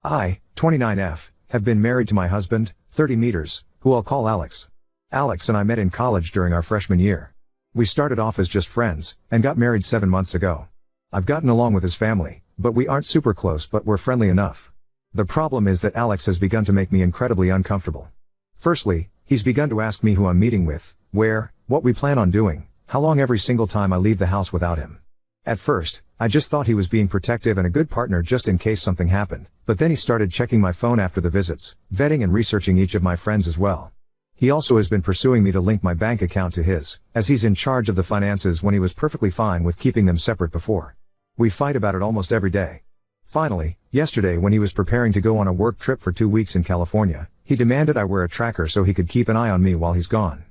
I, 29F, have been married to my husband, 30 meters, who I'll call Alex. Alex and I met in college during our freshman year. We started off as just friends, and got married 7 months ago. I've gotten along with his family, but we aren't super close, but we're friendly enough. The problem is that Alex has begun to make me incredibly uncomfortable. Firstly, he's begun to ask me who I'm meeting with, where, what we plan on doing, how long every single time I leave the house without him. At first, I just thought he was being protective and a good partner just in case something happened, but then he started checking my phone after the visits, vetting and researching each of my friends as well. He also has been pursuing me to link my bank account to his, as he's in charge of the finances when he was perfectly fine with keeping them separate before. We fight about it almost every day. Finally, yesterday when he was preparing to go on a work trip for 2 weeks in California, he demanded I wear a tracker so he could keep an eye on me while he's gone.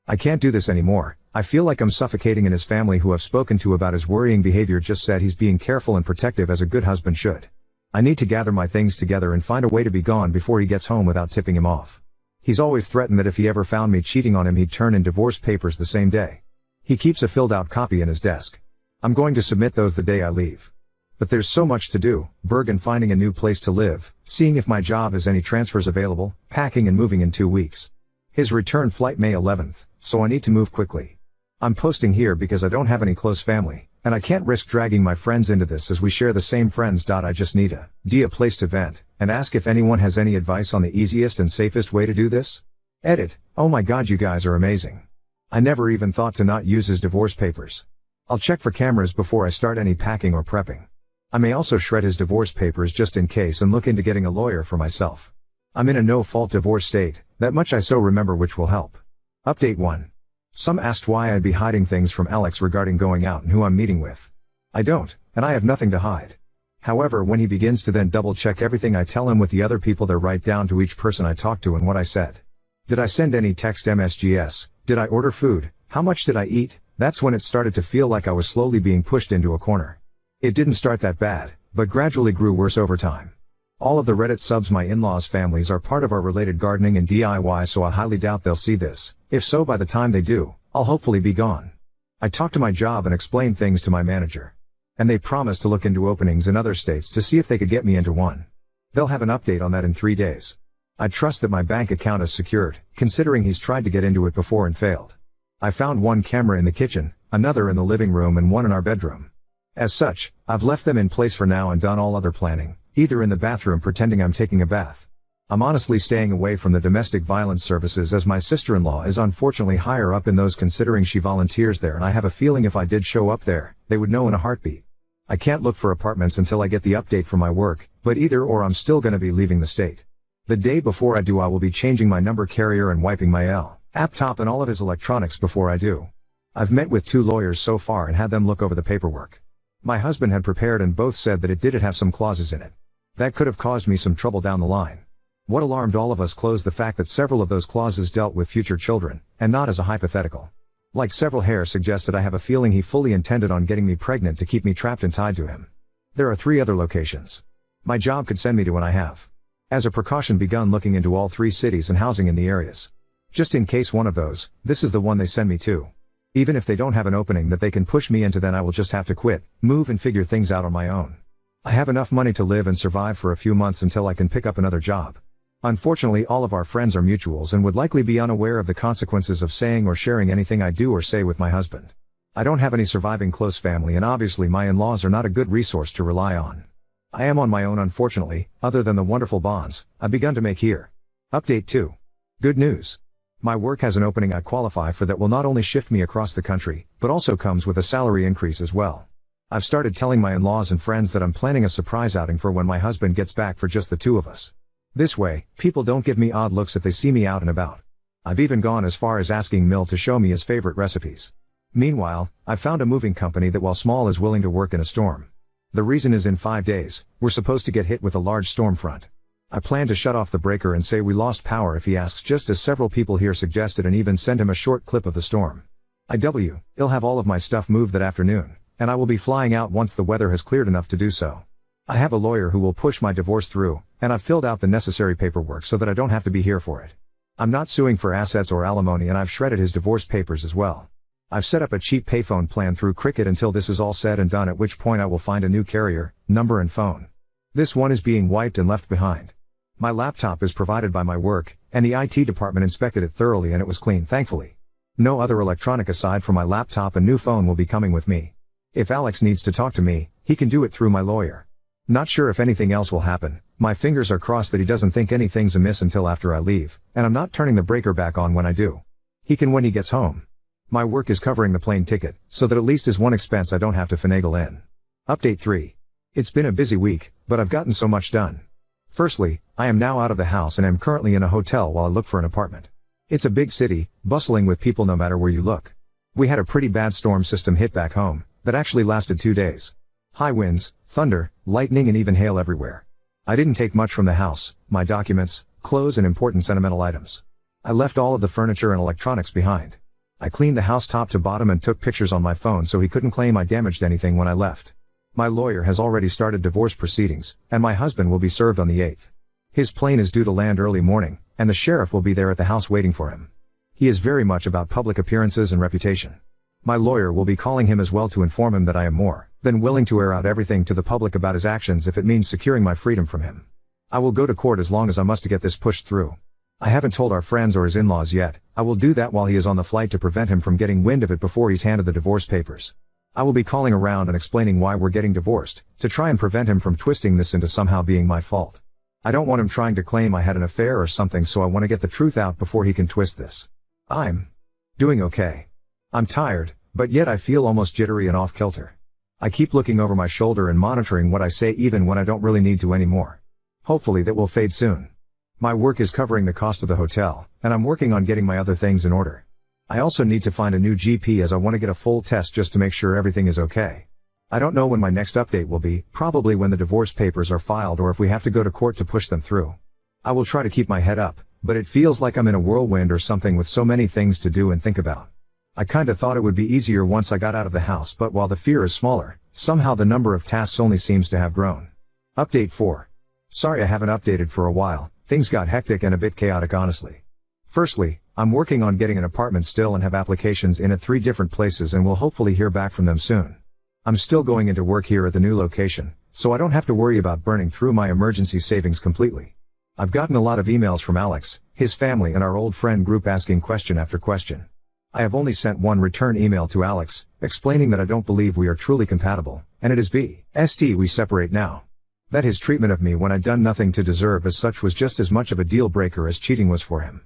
I can't do this anymore. I feel like I'm suffocating, and his family, who I've spoken to about his worrying behavior, just said he's being careful and protective as a good husband should. I need to gather my things together and find a way to be gone before he gets home without tipping him off. He's always threatened that if he ever found me cheating on him, he'd turn in divorce papers the same day. He keeps a filled out copy in his desk. I'm going to submit those the day I leave. But there's so much to do: Bergen, finding a new place to live, seeing if my job has any transfers available, packing and moving in 2 weeks. His return flight May 11th, so I need to move quickly. I'm posting here because I don't have any close family, and I can't risk dragging my friends into this as we share the same friends. I just need a place to vent, and ask if anyone has any advice on the easiest and safest way to do this. Edit. Oh my god, you guys are amazing. I never even thought to not use his divorce papers. I'll check for cameras before I start any packing or prepping. I may also shred his divorce papers just in case and look into getting a lawyer for myself. I'm in a no-fault divorce state, that much I so remember, which will help. Update 1. Some asked why I'd be hiding things from Alex regarding going out and who I'm meeting with. I don't, and I have nothing to hide. However, when he begins to then double-check everything I tell him with the other people there, right down to each person I talk to and what I said. Did I send any text MSGs? Did I order food? How much did I eat? That's when it started to feel like I was slowly being pushed into a corner. It didn't start that bad, but gradually grew worse over time. All of the Reddit subs my in-laws' families are part of our related gardening and DIY, so I highly doubt they'll see this. If so, by the time they do, I'll hopefully be gone. I talked to my job and explained things to my manager. And they promised to look into openings in other states to see if they could get me into one. They'll have an update on that in 3 days. I trust that my bank account is secured, considering he's tried to get into it before and failed. I found one camera in the kitchen, another in the living room, and one in our bedroom. As such, I've left them in place for now and done all other planning, either in the bathroom pretending I'm taking a bath. I'm honestly staying away from the domestic violence services as my sister-in-law is unfortunately higher up in those, considering she volunteers there, and I have a feeling if I did show up there, they would know in a heartbeat. I can't look for apartments until I get the update from my work, but either or I'm still gonna be leaving the state. The day before I do, I will be changing my number carrier and wiping my laptop and all of his electronics before I do. I've met with 2 lawyers so far and had them look over the paperwork. My husband had prepared and both said that it did have some clauses in it that could have caused me some trouble down the line. What alarmed all of us closed the fact that several of those clauses dealt with future children, and not as a hypothetical. Like several hair suggested, I have a feeling he fully intended on getting me pregnant to keep me trapped and tied to him. There are 3 other locations my job could send me to, and I have, as a precaution, begun looking into all 3 cities and housing in the areas. Just in case one of those, this is the one they send me to. Even if they don't have an opening that they can push me into, then I will just have to quit, move and figure things out on my own. I have enough money to live and survive for a few months until I can pick up another job. Unfortunately, all of our friends are mutuals and would likely be unaware of the consequences of saying or sharing anything I do or say with my husband. I don't have any surviving close family, and obviously my in-laws are not a good resource to rely on. I am on my own, unfortunately, other than the wonderful bonds I've begun to make here. Update 2. Good news. My work has an opening I qualify for that will not only shift me across the country, but also comes with a salary increase as well. I've started telling my in-laws and friends that I'm planning a surprise outing for when my husband gets back for just the 2 of us. This way, people don't give me odd looks if they see me out and about. I've even gone as far as asking Mill to show me his favorite recipes. Meanwhile, I've found a moving company that, while small, is willing to work in a storm. The reason is in 5 days, we're supposed to get hit with a large storm front. I plan to shut off the breaker and say we lost power if he asks, just as several people here suggested, and even send him a short clip of the storm. I'll have all of my stuff moved that afternoon, and I will be flying out once the weather has cleared enough to do so. I have a lawyer who will push my divorce through, and I've filled out the necessary paperwork so that I don't have to be here for it. I'm not suing for assets or alimony, and I've shredded his divorce papers as well. I've set up a cheap payphone plan through Cricket until this is all said and done, at which point I will find a new carrier, number and phone. This one is being wiped and left behind. My laptop is provided by my work, and the IT department inspected it thoroughly and it was clean, thankfully. No other electronic aside from my laptop and new phone will be coming with me. If Alex needs to talk to me, he can do it through my lawyer. Not sure if anything else will happen. My fingers are crossed that he doesn't think anything's amiss until after I leave, and I'm not turning the breaker back on when I do. He can when he gets home. My work is covering the plane ticket, so that at least is one expense I don't have to finagle in. Update 3. It's been a busy week, but I've gotten so much done. Firstly, I am now out of the house and am currently in a hotel while I look for an apartment. It's a big city, bustling with people no matter where you look. We had a pretty bad storm system hit back home, that actually lasted 2 days. High winds, thunder, lightning and even hail everywhere. I didn't take much from the house, my documents, clothes and important sentimental items. I left all of the furniture and electronics behind. I cleaned the house top to bottom and took pictures on my phone so he couldn't claim I damaged anything when I left. My lawyer has already started divorce proceedings, and my husband will be served on the 8th. His plane is due to land early morning, and the sheriff will be there at the house waiting for him. He is very much about public appearances and reputation. My lawyer will be calling him as well to inform him that I am more than willing to air out everything to the public about his actions if it means securing my freedom from him. I will go to court as long as I must to get this pushed through. I haven't told our friends or his in-laws yet. I will do that while he is on the flight to prevent him from getting wind of it before he's handed the divorce papers. I will be calling around and explaining why we're getting divorced, to try and prevent him from twisting this into somehow being my fault. I don't want him trying to claim I had an affair or something, so I want to get the truth out before he can twist this. I'm doing okay. I'm tired, but yet I feel almost jittery and off-kilter. I keep looking over my shoulder and monitoring what I say even when I don't really need to anymore. Hopefully that will fade soon. My work is covering the cost of the hotel, and I'm working on getting my other things in order. I also need to find a new GP as I want to get a full test just to make sure everything is okay. I don't know when my next update will be, probably when the divorce papers are filed or if we have to go to court to push them through. I will try to keep my head up, but it feels like I'm in a whirlwind or something with so many things to do and think about. I kinda thought it would be easier once I got out of the house, but while the fear is smaller, somehow the number of tasks only seems to have grown. Update 4. Sorry I haven't updated for a while, things got hectic and a bit chaotic honestly. Firstly, I'm working on getting an apartment still and have applications in at 3 different places and will hopefully hear back from them soon. I'm still going into work here at the new location, so I don't have to worry about burning through my emergency savings completely. I've gotten a lot of emails from Alex, his family and our old friend group asking question after question. I have only sent one return email to Alex, explaining that I don't believe we are truly compatible, and it is BST we separate now. That his treatment of me when I'd done nothing to deserve as such was just as much of a deal breaker as cheating was for him.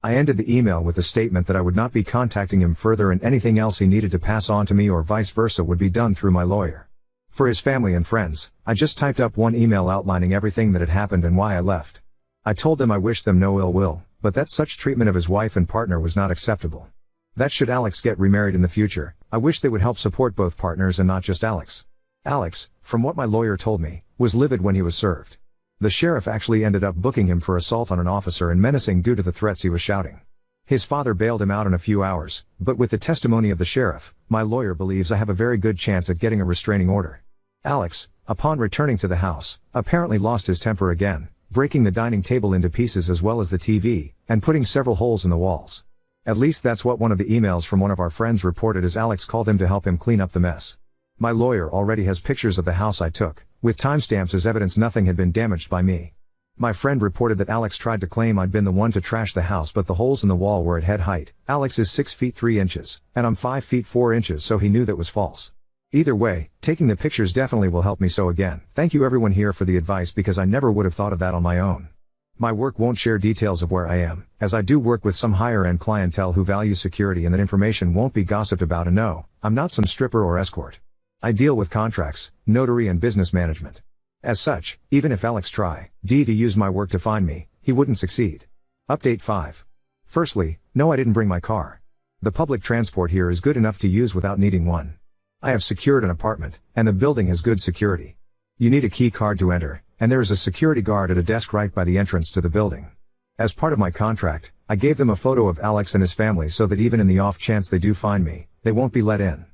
I ended the email with the statement that I would not be contacting him further and anything else he needed to pass on to me or vice versa would be done through my lawyer. For his family and friends, I just typed up one email outlining everything that had happened and why I left. I told them I wished them no ill will, but that such treatment of his wife and partner was not acceptable. That should Alex get remarried in the future, I wish they would help support both partners and not just Alex. Alex, from what my lawyer told me, was livid when he was served. The sheriff actually ended up booking him for assault on an officer and menacing due to the threats he was shouting. His father bailed him out in a few hours, but with the testimony of the sheriff, my lawyer believes I have a very good chance at getting a restraining order. Alex, upon returning to the house, apparently lost his temper again, breaking the dining table into pieces as well as the TV, and putting several holes in the walls. At least that's what one of the emails from one of our friends reported as Alex called him to help him clean up the mess. My lawyer already has pictures of the house I took, with timestamps as evidence nothing had been damaged by me. My friend reported that Alex tried to claim I'd been the one to trash the house, but the holes in the wall were at head height. Alex is 6 feet 3 inches, and I'm 5 feet 4 inches, so he knew that was false. Either way, taking the pictures definitely will help me. So again, thank you everyone here for the advice because I never would have thought of that on my own. My work won't share details of where I am, as I do work with some higher end clientele who value security and that information won't be gossiped about, and no, I'm not some stripper or escort. I deal with contracts, notary and business management. As such, even if Alex tried to use my work to find me, he wouldn't succeed. Update 5. Firstly, no, I didn't bring my car. The public transport here is good enough to use without needing one. I have secured an apartment, and the building has good security. You need a key card to enter, and there is a security guard at a desk right by the entrance to the building. As part of my contract, I gave them a photo of Alex and his family so that even in the off chance they do find me, they won't be let in.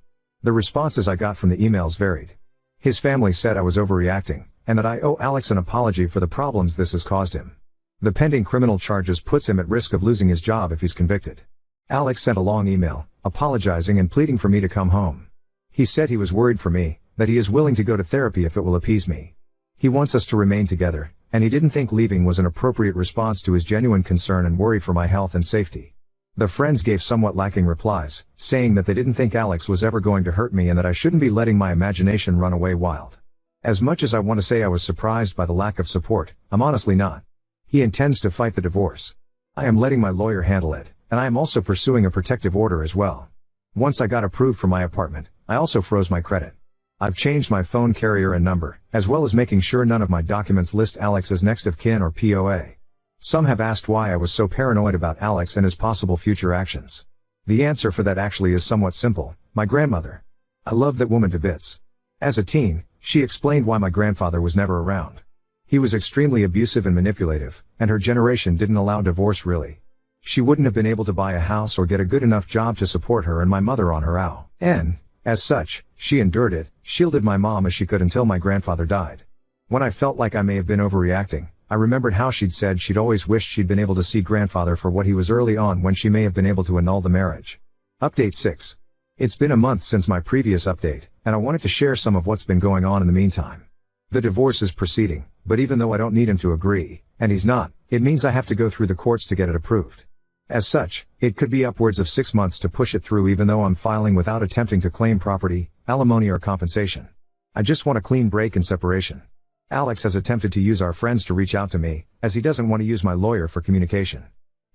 The responses I got from the emails varied. His family said I was overreacting, and that I owe Alex an apology for the problems this has caused him. The pending criminal charges puts him at risk of losing his job if he's convicted. Alex sent a long email, apologizing and pleading for me to come home. He said he was worried for me, that he is willing to go to therapy if it will appease me. He wants us to remain together, and he didn't think leaving was an appropriate response to his genuine concern and worry for my health and safety. The friends gave somewhat lacking replies, saying that they didn't think Alex was ever going to hurt me and that I shouldn't be letting my imagination run away wild. As much as I want to say I was surprised by the lack of support, I'm honestly not. He intends to fight the divorce. I am letting my lawyer handle it, and I am also pursuing a protective order as well. Once I got approved for my apartment, I also froze my credit. I've changed my phone carrier and number, as well as making sure none of my documents list Alex as next of kin or POA. Some have asked why I was so paranoid about Alex and his possible future actions. The answer for that actually is somewhat simple: my grandmother. I love that woman to bits. As a teen, she explained why my grandfather was never around. He was extremely abusive and manipulative, and her generation didn't allow divorce really. She wouldn't have been able to buy a house or get a good enough job to support her and my mother on her own. As such, she endured it, shielded my mom as she could until my grandfather died. When I felt like I may have been overreacting, I remembered how she'd said she'd always wished she'd been able to see grandfather for what he was early on when she may have been able to annul the marriage. Update 6. It's been a month since my previous update, and I wanted to share some of what's been going on in the meantime. The divorce is proceeding, but even though I don't need him to agree, and he's not, it means I have to go through the courts to get it approved. As such, it could be upwards of 6 months to push it through even though I'm filing without attempting to claim property, alimony or compensation. I just want a clean break and separation. Alex has attempted to use our friends to reach out to me, as he doesn't want to use my lawyer for communication.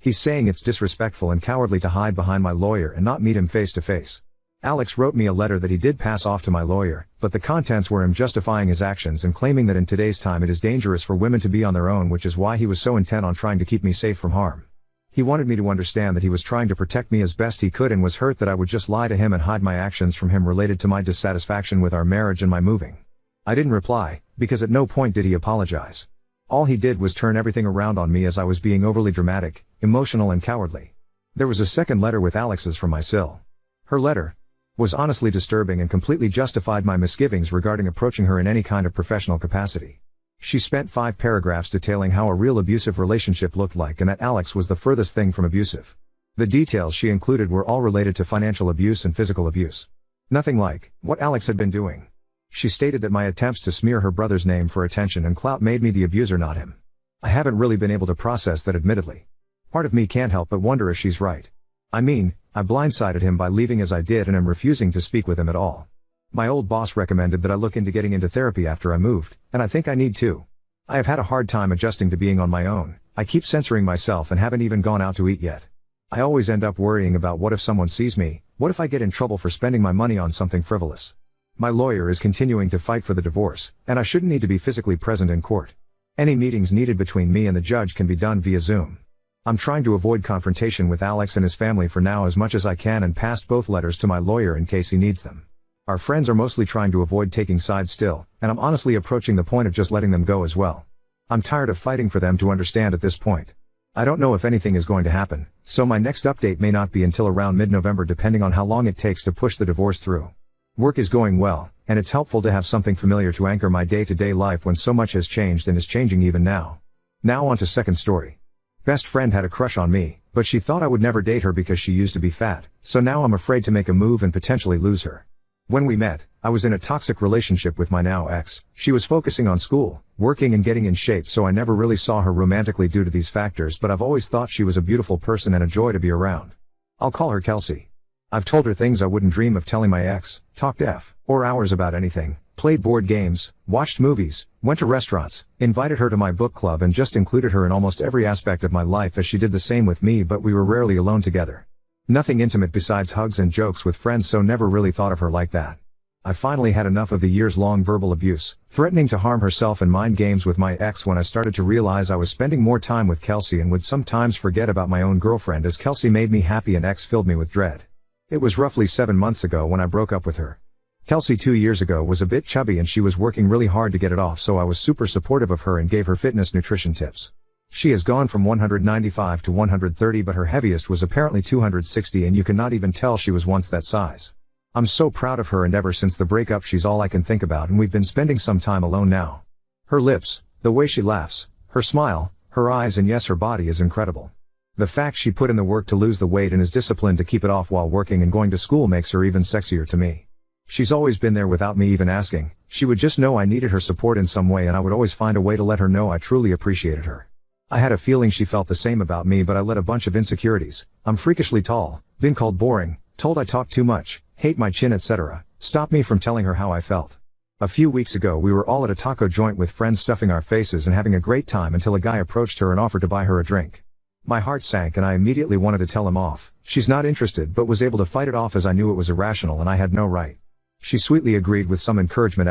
He's saying it's disrespectful and cowardly to hide behind my lawyer and not meet him face to face. Alex wrote me a letter that he did pass off to my lawyer, but the contents were him justifying his actions and claiming that in today's time it is dangerous for women to be on their own, which is why he was so intent on trying to keep me safe from harm. He wanted me to understand that he was trying to protect me as best he could and was hurt that I would just lie to him and hide my actions from him related to my dissatisfaction with our marriage and my moving. I didn't reply, because at no point did he apologize. All he did was turn everything around on me as I was being overly dramatic, emotional and cowardly. There was a second letter with Alex's from my sil. Her letter was honestly disturbing and completely justified my misgivings regarding approaching her in any kind of professional capacity. She spent 5 paragraphs detailing how a real abusive relationship looked like and that Alex was the furthest thing from abusive. The details she included were all related to financial abuse and physical abuse. Nothing like what Alex had been doing. She stated that my attempts to smear her brother's name for attention and clout made me the abuser, not him. I haven't really been able to process that, admittedly. Part of me can't help but wonder if she's right. I mean, I blindsided him by leaving as I did and am refusing to speak with him at all. My old boss recommended that I look into getting into therapy after I moved, and I think I need to. I have had a hard time adjusting to being on my own. I keep censoring myself and haven't even gone out to eat yet. I always end up worrying about what if someone sees me, what if I get in trouble for spending my money on something frivolous. My lawyer is continuing to fight for the divorce, and I shouldn't need to be physically present in court. Any meetings needed between me and the judge can be done via Zoom. I'm trying to avoid confrontation with Alex and his family for now as much as I can and passed both letters to my lawyer in case he needs them. Our friends are mostly trying to avoid taking sides still, and I'm honestly approaching the point of just letting them go as well. I'm tired of fighting for them to understand at this point. I don't know if anything is going to happen, so my next update may not be until around mid-November depending on how long it takes to push the divorce through. Work is going well, and it's helpful to have something familiar to anchor my day-to-day life when so much has changed and is changing even now. Now on to second story. Best friend had a crush on me, but she thought I would never date her because she used to be fat, so now I'm afraid to make a move and potentially lose her. When we met, I was in a toxic relationship with my now ex. She was focusing on school, working and getting in shape, so I never really saw her romantically due to these factors, but I've always thought she was a beautiful person and a joy to be around. I'll call her Kelsey. I've told her things I wouldn't dream of telling my ex, talked for hours about anything, played board games, watched movies, went to restaurants, invited her to my book club and just included her in almost every aspect of my life as she did the same with me, but we were rarely alone together. Nothing intimate besides hugs and jokes with friends, so never really thought of her like that. I finally had enough of the years-long verbal abuse, threatening to harm herself and mind games with my ex when I started to realize I was spending more time with Kelsey and would sometimes forget about my own girlfriend as Kelsey made me happy and ex filled me with dread. It was roughly 7 months ago when I broke up with her. Kelsey 2 years ago was a bit chubby and she was working really hard to get it off, so I was super supportive of her and gave her fitness nutrition tips. She has gone from 195 to 130, but her heaviest was apparently 260 and you cannot even tell she was once that size. I'm so proud of her and ever since the breakup she's all I can think about and we've been spending some time alone now. Her lips, the way she laughs, her smile, her eyes and yes her body is incredible. The fact she put in the work to lose the weight and is disciplined to keep it off while working and going to school makes her even sexier to me. She's always been there without me even asking. She would just know I needed her support in some way and I would always find a way to let her know I truly appreciated her. I had a feeling she felt the same about me, but I let a bunch of insecurities. I'm freakishly tall, been called boring, told I talk too much, hate my chin, etc. stop me from telling her how I felt. A few weeks ago we were all at a taco joint with friends stuffing our faces and having a great time until a guy approached her and offered to buy her a drink. My heart sank and I immediately wanted to tell him off. She's not interested, but was able to fight it off as I knew it was irrational and I had no right. She sweetly agreed with some encouragement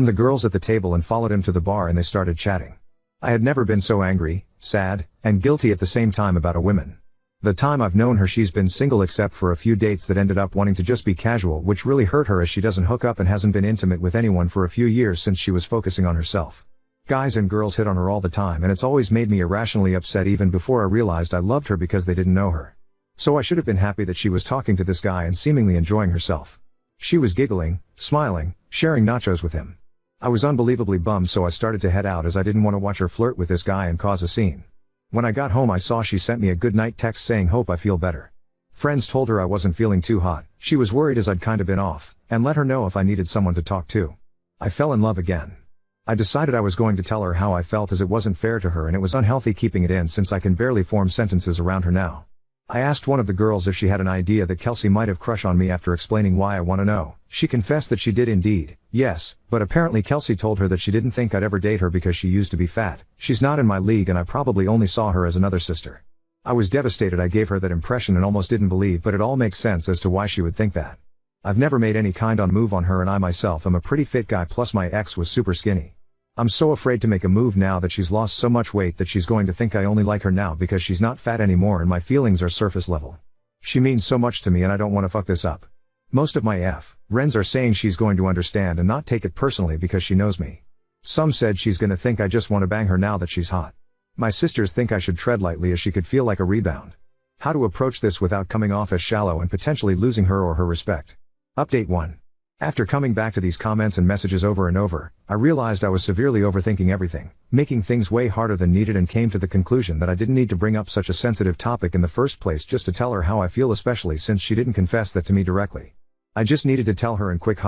the girls at the table and followed him to the bar and they started chatting. I had never been so angry, sad, and guilty at the same time about a woman. The time I've known her she's been single except for a few dates that ended up wanting to just be casual, which really hurt her as she doesn't hook up and hasn't been intimate with anyone for a few years since she was focusing on herself. Guys and girls hit on her all the time and it's always made me irrationally upset even before I realized I loved her because they didn't know her. So I should have been happy that she was talking to this guy and seemingly enjoying herself. She was giggling, smiling, sharing nachos with him. I was unbelievably bummed, so I started to head out as I didn't want to watch her flirt with this guy and cause a scene. When I got home I saw she sent me a good night text saying hope I feel better. Friends told her I wasn't feeling too hot, she was worried as I'd kinda been off, and let her know if I needed someone to talk to. I fell in love again. I decided I was going to tell her how I felt as it wasn't fair to her and it was unhealthy keeping it in since I can barely form sentences around her now. I asked one of the girls if she had an idea that Kelsey might have crush on me after explaining why I want to know. She confessed that she did indeed, yes, but apparently Kelsey told her that she didn't think I'd ever date her because she used to be fat. She's not in my league and I probably only saw her as another sister. I was devastated I gave her that impression and almost didn't believe, but it all makes sense as to why she would think that. I've never made any kind of move on her and I myself am a pretty fit guy, plus my ex was super skinny. I'm so afraid to make a move now that she's lost so much weight that she's going to think I only like her now because she's not fat anymore and my feelings are surface level. She means so much to me and I don't want to fuck this up. Most of my friends are saying she's going to understand and not take it personally because she knows me. Some said she's gonna think I just want to bang her now that she's hot. My sisters think I should tread lightly as she could feel like a rebound. How to approach this without coming off as shallow and potentially losing her or her respect. Update 1. After coming back to these comments and messages over and over, I realized I was severely overthinking everything, making things way harder than needed, and came to the conclusion that I didn't need to bring up such a sensitive topic in the first place just to tell her how I feel, especially since she didn't confess that to me directly. I just needed to tell her and quick,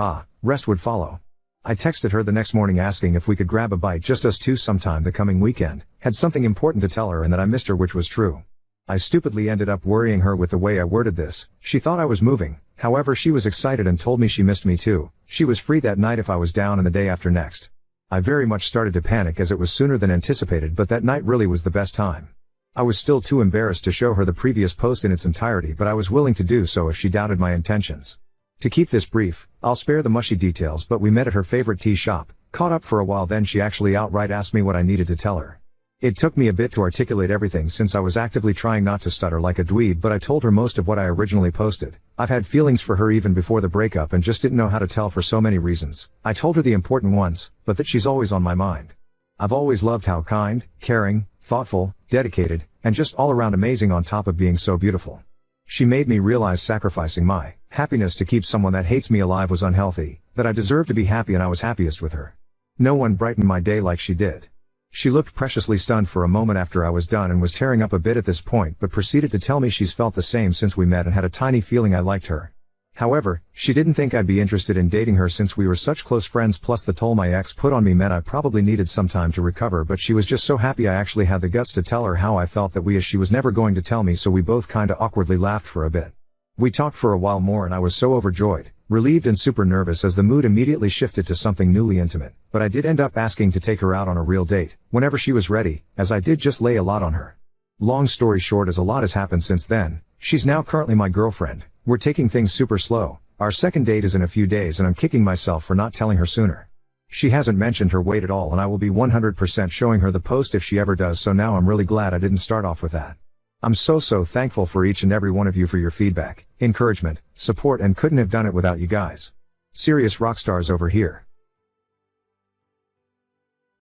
rest would follow. I texted her the next morning asking if we could grab a bite, just us two, sometime the coming weekend, had something important to tell her and that I missed her, which was true. I stupidly ended up worrying her with the way I worded this. She thought I was moving. However, she was excited and told me she missed me too. She was free that night if I was down and the day after next. I very much started to panic as it was sooner than anticipated, but that night really was the best time. I was still too embarrassed to show her the previous post in its entirety, but I was willing to do so if she doubted my intentions. To keep this brief, I'll spare the mushy details, but we met at her favorite tea shop, caught up for a while, then she actually outright asked me what I needed to tell her. It took me a bit to articulate everything since I was actively trying not to stutter like a dweeb, but I told her most of what I originally posted. I've had feelings for her even before the breakup and just didn't know how to tell for so many reasons. I told her the important ones, but that she's always on my mind. I've always loved how kind, caring, thoughtful, dedicated, and just all around amazing on top of being so beautiful. She made me realize sacrificing my happiness to keep someone that hates me alive was unhealthy, that I deserved to be happy, and I was happiest with her. No one brightened my day like she did. She looked preciously stunned for a moment after I was done and was tearing up a bit at this point, but proceeded to tell me she's felt the same since we met and had a tiny feeling I liked her. However, she didn't think I'd be interested in dating her since we were such close friends, plus the toll my ex put on me meant I probably needed some time to recover, but she was just so happy I actually had the guts to tell her how I felt that she was never going to tell me, so we both kinda awkwardly laughed for a bit. We talked for a while more and I was so overjoyed, relieved and super nervous as the mood immediately shifted to something newly intimate, but I did end up asking to take her out on a real date, whenever she was ready, as I did just lay a lot on her. Long story short, as a lot has happened since then, she's now currently my girlfriend. We're taking things super slow. Our second date is in a few days and I'm kicking myself for not telling her sooner. She hasn't mentioned her weight at all and I will be 100% showing her the post if she ever does, so now I'm really glad I didn't start off with that. I'm so thankful for each and every one of you for your feedback, encouragement, support, and couldn't have done it without you guys. Serious rock stars over here.